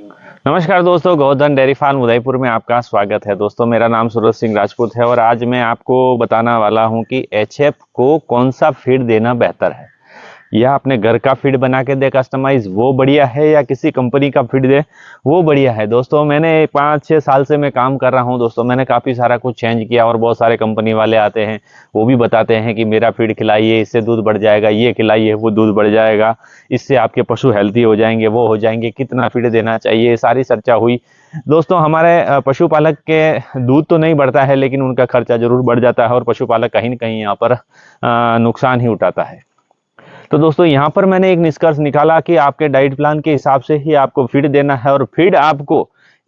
नमस्कार दोस्तों, Govardhan dairy farm Udaipur में आपका स्वागत है। दोस्तों, मेरा नाम सूरज सिंह राजपूत है और आज मैं आपको बताने वाला हूं कि एचएफ को कौन सा फीड देना बेहतर है। या अपने घर का फीड बना के दे कस्टमाइज, वो बढ़िया है, या किसी कंपनी का फीड दे, वो बढ़िया है। दोस्तों, मैंने 5-6 साल से मैं काम कर रहा हूं। दोस्तों, मैंने काफ़ी सारा कुछ चेंज किया और बहुत सारे कंपनी वाले आते हैं, वो भी बताते हैं कि मेरा फीड खिलाइए, इससे दूध बढ़ जाएगा, ये खिलाइए, वो दूध बढ़ जाएगा, इससे आपके पशु हेल्थी हो जाएंगे, वो हो जाएंगे, कितना फीड देना चाहिए, सारी चर्चा हुई। दोस्तों, हमारे पशुपालक के दूध तो नहीं बढ़ता है, लेकिन उनका खर्चा जरूर बढ़ जाता है और पशुपालक कहीं ना कहीं यहाँ पर नुकसान ही उठाता है। तो दोस्तों, यहाँ पर मैंने एक निष्कर्ष निकाला कि आपके डाइट प्लान के हिसाब से ही आपको फीड देना है और फीड आपको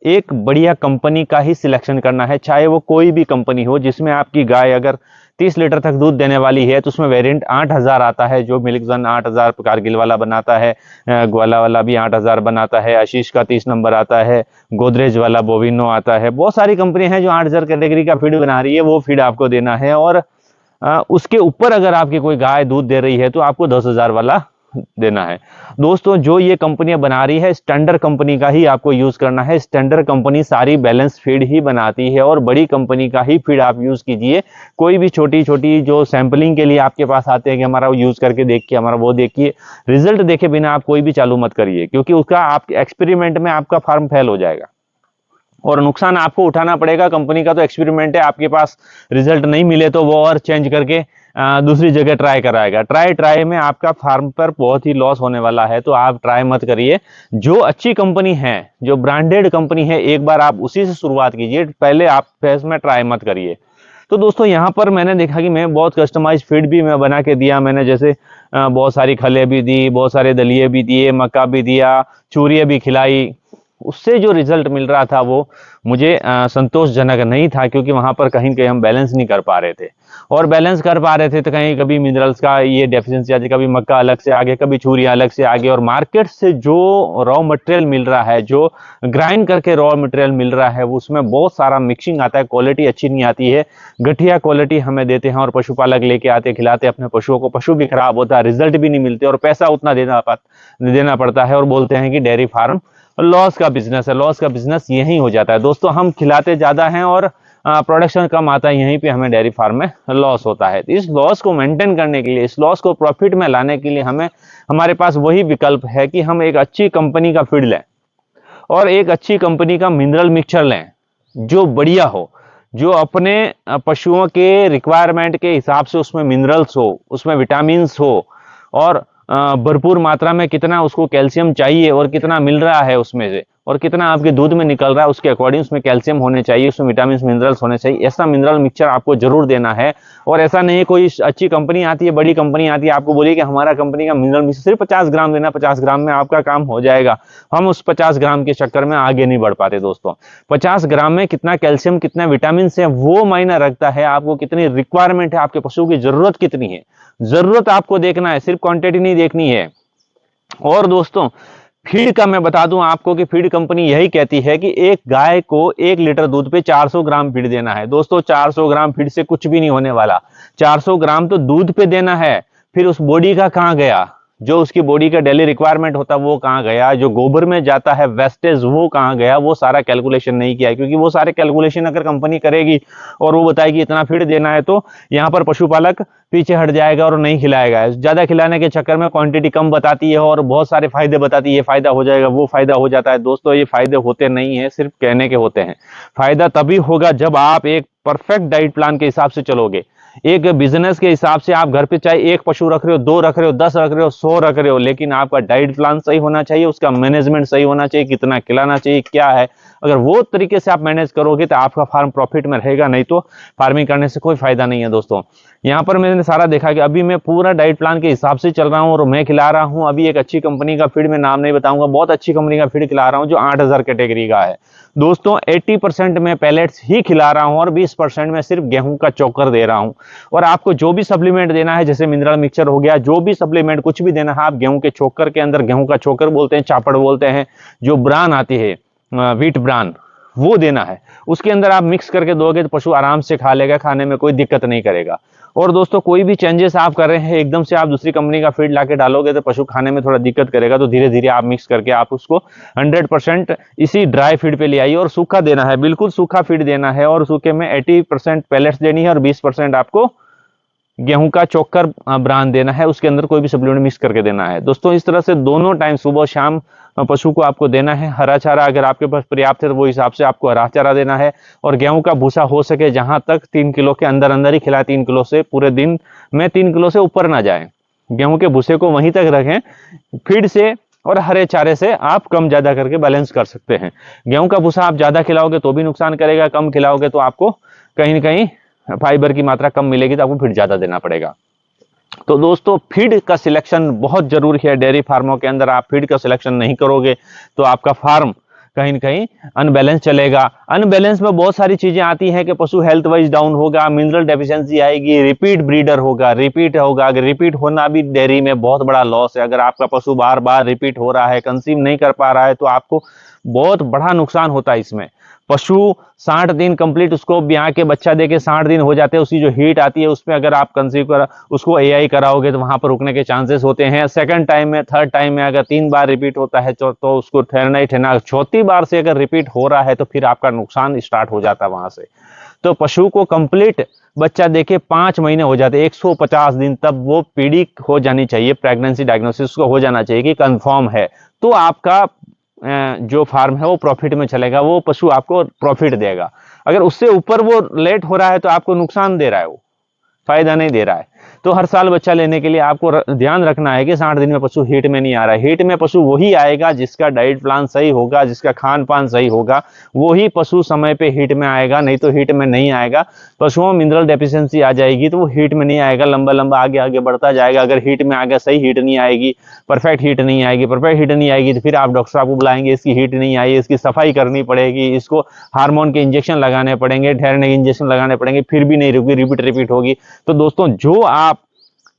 एक बढ़िया कंपनी का ही सिलेक्शन करना है, चाहे वो कोई भी कंपनी हो। जिसमें आपकी गाय अगर 30 लीटर तक दूध देने वाली है तो उसमें वेरिएंट 8000 आता है, जो मिल्कजन 8000 कारगिल वाला बनाता है, ग्वाला वाला भी 8000 बनाता है, आशीष का 30 नंबर आता है, गोदरेज वाला बोविनो आता है। बहुत सारी कंपनी है जो 8000 कैटेगरी का फीड बना रही है, वो फीड आपको देना है। और उसके ऊपर अगर आपकी कोई गाय दूध दे रही है तो आपको 10,000 वाला देना है। दोस्तों, जो ये कंपनियां बना रही है, स्टैंडर्ड कंपनी का ही आपको यूज करना है। स्टैंडर्ड कंपनी सारी बैलेंस फीड ही बनाती है और बड़ी कंपनी का ही फीड आप यूज कीजिए। कोई भी छोटी छोटी जो सैंपलिंग के लिए आपके पास आते हैं कि हमारा वो यूज करके देखिए, हमारा वो देखिए, रिजल्ट देखे बिना आप कोई भी चालू मत करिए, क्योंकि उसका आप एक्सपेरिमेंट में आपका फार्म फेल हो जाएगा और नुकसान आपको उठाना पड़ेगा। कंपनी का तो एक्सपेरिमेंट है, आपके पास रिजल्ट नहीं मिले तो वो और चेंज करके दूसरी जगह ट्राई कराएगा। ट्राई में आपका फार्म पर बहुत ही लॉस होने वाला है, तो आप ट्राई मत करिए। जो अच्छी कंपनी है, जो ब्रांडेड कंपनी है, एक बार आप उसी से शुरुआत कीजिए, पहले आप फेस में ट्राई मत करिए। तो दोस्तों, यहाँ पर मैंने देखा कि मैं बहुत कस्टमाइज फीड भी मैं बना के दिया। मैंने जैसे बहुत सारी खले भी दी, बहुत सारे दलिए भी दिए, मक्का भी दिया, चूरिया भी खिलाई। उससे जो रिजल्ट मिल रहा था वो मुझे संतोषजनक नहीं था, क्योंकि वहां पर कहीं कहीं हम बैलेंस नहीं कर पा रहे थे। और बैलेंस कर पा रहे थे तो कहीं कभी मिनरल्स का ये डेफिशिएंसी आ गई, कभी मक्का अलग से आगे, कभी चूरिया अलग से आगे। और मार्केट से जो रॉ मटेरियल मिल रहा है, जो ग्राइंड करके रॉ मटेरियल मिल रहा है, उसमें बहुत सारा मिक्सिंग आता है, क्वालिटी अच्छी नहीं आती है, घटिया क्वालिटी हमें देते हैं और पशुपालक लेके आते खिलाते अपने पशुओं को, पशु भी खराब होता है, रिजल्ट भी नहीं मिलते और पैसा उतना देना पड़ता है। और बोलते हैं कि डेयरी फार्म लॉस का बिजनेस है। लॉस का बिजनेस यही हो जाता है दोस्तों, हम खिलाते ज्यादा हैं और प्रोडक्शन कम आता है, यहीं पे हमें डेयरी फार्म में लॉस होता है। इस लॉस को मेंटेन करने के लिए, इस लॉस को प्रॉफिट में लाने के लिए हमारे पास वही विकल्प है कि हम एक अच्छी कंपनी का फीड लें और एक अच्छी कंपनी का मिनरल मिक्सचर लें, जो बढ़िया हो, जो अपने पशुओं के रिक्वायरमेंट के हिसाब से उसमें मिनरल्स हो, उसमें विटामिन हो और भरपूर मात्रा में कितना उसको कैल्शियम चाहिए और कितना मिल रहा है उसमें से, और कितना आपके दूध में निकल रहा है, उसके अकॉर्डिंग उसमें कैल्शियम होने चाहिए, उसमें विटामिन मिनरल्स होने चाहिए। ऐसा मिनरल मिक्सचर आपको जरूर देना है। और ऐसा नहीं है कोई अच्छी कंपनी आती है, बड़ी कंपनी आती है, आपको बोलिए कि हमारा कंपनी का मिनरल मिक्सचर सिर्फ 50 ग्राम देना, 50 ग्राम में आपका काम हो जाएगा। हम उस 50 ग्राम के चक्कर में आगे नहीं बढ़ पाते दोस्तों। 50 ग्राम में कितना कैल्शियम, कितना विटामिन है, वो मायने रखता है। आपको कितनी रिक्वायरमेंट है, आपके पशु की जरूरत कितनी है, जरूरत आपको देखना है, सिर्फ क्वांटिटी नहीं देखनी है। और दोस्तों, फीड का मैं बता दूं आपको कि फीड कंपनी यही कहती है कि एक गाय को 1 लीटर दूध पे 400 ग्राम फीड देना है। दोस्तों, 400 ग्राम फीड से कुछ भी नहीं होने वाला। 400 ग्राम तो दूध पे देना है, फिर उस बॉडी का कहां गया, जो उसकी बॉडी का डेली रिक्वायरमेंट होता है वो कहां गया, जो गोबर में जाता है वेस्टेज वो कहां गया, वो सारा कैलकुलेशन नहीं किया। क्योंकि वो सारे कैलकुलेशन अगर कंपनी करेगी और वो बताएगी इतना फीड देना है, तो यहाँ पर पशुपालक पीछे हट जाएगा और नहीं खिलाएगा। ज्यादा खिलाने के चक्कर में क्वांटिटी कम बताती है और बहुत सारे फायदे बताती है, ये फायदा हो जाएगा, वो फायदा हो जाता है। दोस्तों, ये फायदे होते नहीं है, सिर्फ कहने के होते हैं। फायदा तभी होगा जब आप एक परफेक्ट डाइट प्लान के हिसाब से चलोगे। एक बिजनेस के हिसाब से आप घर पे चाहे 1 पशु रख रहे हो, 2 रख रहे हो, 10 रख रहे हो, 100 रख रहे हो, लेकिन आपका डाइट प्लान सही होना चाहिए, उसका मैनेजमेंट सही होना चाहिए, कितना खिलाना चाहिए, क्या है। अगर वो तरीके से आप मैनेज करोगे तो आपका फार्म प्रॉफिट में रहेगा, नहीं तो फार्मिंग करने से कोई फायदा नहीं है। दोस्तों, यहाँ पर मैंने सारा देखा कि अभी मैं पूरा डाइट प्लान के हिसाब से चल रहा हूँ और मैं खिला रहा हूँ अभी एक अच्छी कंपनी का फीड, में नाम नहीं बताऊंगा, बहुत अच्छी कंपनी का फीड खिला रहा हूँ जो 8000 कैटेगरी का है। दोस्तों, 80% मैं पैलेट्स ही खिला रहा हूँ और 20% में सिर्फ गेहूं का चोकर दे रहा हूँ। और आपको जो भी सप्लीमेंट देना है, जैसे मिनरल मिक्सचर हो गया, जो भी सप्लीमेंट कुछ भी देना है, आप गेहूं के चोकर के अंदर, गेहूं का चोकर बोलते हैं, चापड़ बोलते हैं, जो ब्रान आती है व्हीट ब्रान, वो देना है। उसके अंदर आप मिक्स करके दोगे तो पशु आराम से खा लेगा, खाने में कोई दिक्कत नहीं करेगा। और दोस्तों कोई भी चेंजेस आप कर रहे हैं, एकदम से आप दूसरी कंपनी का फीड लाके डालोगे तो पशु खाने में थोड़ा दिक्कत करेगा। तो धीरे धीरे आप मिक्स करके आप उसको 100% इसी ड्राई फीड पे ले आइए और सूखा देना है, बिल्कुल सूखा फीड देना है। और सूखे में 80% पेलेट्स देनी है और 20% आपको गेहूं का चोकर ब्रांड देना है, उसके अंदर कोई भी सप्लीमेंट मिक्स करके देना है। दोस्तों इस तरह से दोनों टाइम सुबह शाम पशु को आपको देना है। हरा चारा अगर आपके पास पर्याप्त है तो वो हिसाब से आपको हरा चारा देना है। और गेहूं का भूसा हो सके जहां तक 3 किलो के अंदर अंदर ही खिलाए, 3 किलो से पूरे दिन में 3 किलो से ऊपर ना जाए। गेहूं के भूसे को वहीं तक रखें, फीड से और हरे चारे से आप कम ज्यादा करके बैलेंस कर सकते हैं। गेहूं का भूसा आप ज्यादा खिलाओगे तो भी नुकसान करेगा, कम खिलाओगे तो आपको कहीं ना कहीं फाइबर की मात्रा कम मिलेगी, तो आपको फीड ज्यादा देना पड़ेगा। तो दोस्तों फीड का सिलेक्शन बहुत जरूरी है। डेयरी फार्मों के अंदर आप फीड का सिलेक्शन नहीं करोगे तो आपका फार्म कहीं ना कहीं अनबैलेंस चलेगा। अनबैलेंस में बहुत सारी चीजें आती हैं कि पशु हेल्थ वाइज डाउन होगा, मिनरल डेफिशिएंसी आएगी, रिपीट ब्रीडर होगा, रिपीट होगा। अगर रिपीट होना भी डेयरी में बहुत बड़ा लॉस है। अगर आपका पशु बार बार रिपीट हो रहा है, कंसीव नहीं कर पा रहा है, तो आपको बहुत बड़ा नुकसान होता है इसमें। पशु 60 दिन कंप्लीट उसको ब्याह के बच्चा दे के 60 दिन हो जाते हैं, उसकी जो हीट आती है उसमें अगर आप कंसीव कर उसको एआई कराओगे तो वहां पर रुकने के चांसेस होते हैं। सेकंड टाइम में, थर्ड टाइम में अगर 3 बार रिपीट होता है तो उसको ठहरना ही ठहरना। चौथी बार से अगर रिपीट हो रहा है तो फिर आपका नुकसान स्टार्ट हो जाता है वहां से। तो पशु को कंप्लीट बच्चा देके 5 महीने हो जाते, 150 दिन, तब वो पीढ़ी हो जानी चाहिए, प्रेगनेंसी डायग्नोसिस को हो जाना चाहिए कि कंफर्म है, तो आपका जो फार्म है वो प्रॉफिट में चलेगा, वो पशु आपको प्रॉफिट देगा। अगर उससे ऊपर वो लेट हो रहा है तो आपको नुकसान दे रहा है, वो फायदा नहीं दे रहा है। तो हर साल बच्चा लेने के लिए आपको ध्यान रखना है कि 60 दिन में पशु हीट में नहीं आ रहा है। हीट में पशु वही आएगा जिसका डाइट प्लान सही होगा, जिसका खान पान सही होगा, वही पशु समय पे हीट में आएगा, नहीं तो हीट में नहीं आएगा। पशुओं में मिनरल डेफिशिएंसी आ जाएगी तो वो हीट में नहीं आएगा, लंबा लंबा आगे आगे बढ़ता जाएगा। अगर हीट में आ गया, सही हीट नहीं आएगी, परफेक्ट हीट नहीं आएगी, परफेक्ट हीट नहीं आएगी तो फिर आप डॉक्टर साहब को बुलाएंगे, इसकी हीट नहीं आई, इसकी सफाई करनी पड़ेगी, इसको हार्मोन के इंजेक्शन लगाने पड़ेंगे, ठहरने के इंजेक्शन लगाने पड़ेंगे, फिर भी नहीं रुकी, रिपीट होगी। तो दोस्तों जो आप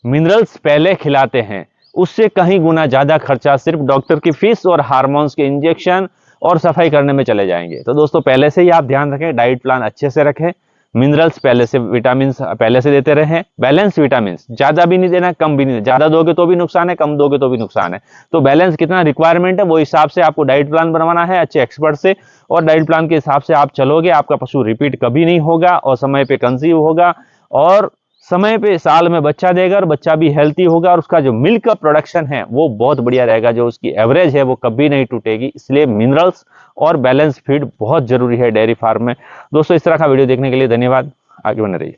मिनरल्स पहले खिलाते हैं उससे कहीं गुना ज्यादा खर्चा सिर्फ डॉक्टर की फीस और हार्मोन्स के इंजेक्शन और सफाई करने में चले जाएंगे। तो दोस्तों पहले से ही आप ध्यान रखें, डाइट प्लान अच्छे से रखें, मिनरल्स पहले से, विटामिन पहले से देते रहें, बैलेंस विटामिन, ज्यादा भी नहीं देना, कम भी नहीं, ज्यादा दोगे तो भी नुकसान है, कम दोगे तो भी नुकसान है। तो बैलेंस कितना रिक्वायरमेंट है वो हिसाब से आपको डाइट प्लान बनवाना है अच्छे एक्सपर्ट से, और डाइट प्लान के हिसाब से आप चलोगे, आपका पशु रिपीट कभी नहीं होगा और समय पे कंसीव होगा और समय पे साल में बच्चा देगा और बच्चा भी हेल्थी होगा और उसका जो मिल्क का प्रोडक्शन है वो बहुत बढ़िया रहेगा, जो उसकी एवरेज है वो कभी नहीं टूटेगी। इसलिए मिनरल्स और बैलेंस फीड बहुत जरूरी है डेयरी फार्म में। दोस्तों इस तरह का वीडियो देखने के लिए धन्यवाद, आगे बने रहिए।